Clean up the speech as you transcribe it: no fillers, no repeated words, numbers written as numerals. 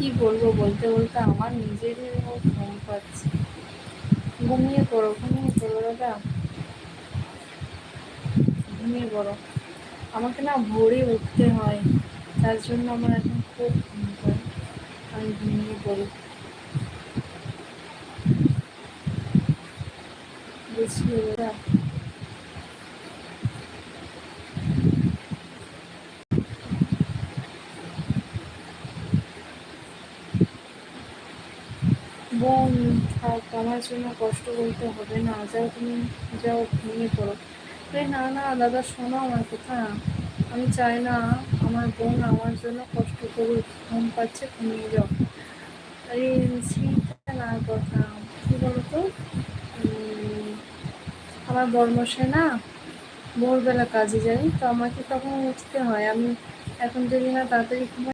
কি বলবো, বলতে বলতে আমার নিজেরও ঘুম পাচ্ছে। ঘুমিয়ে পড়ো, ঘুমিয়ে পড়ো দাদা, ঘুমিয়ে পড়ো। আমাকে না ভোরে উঠতে হয়, তার জন্য আমার এখন খুব ঘুম পায়। আমি ঘুমিয়ে পড়ি, বুঝলি দাদা। বোন, থাক, আমার জন্য কষ্ট করতে হবে না, যাও তুমি, যাও ঘুমিয়ে পড়ো। আরে না না দাদা, শোনো আমার কথা। আমি চাই না আমার বোন আমার জন্য কষ্ট করুক, ঘুম পাচ্ছে, ঘুমিয়ে যাও। আরে সেইটা না কথা, কি বলতো, আমার বড়মশাই না ভোরবেলা কাজে যায়, তো আমাকে তখন উঠতে হয়। আমি এখন যদি না তাড়াতাড়ি ঘুমাই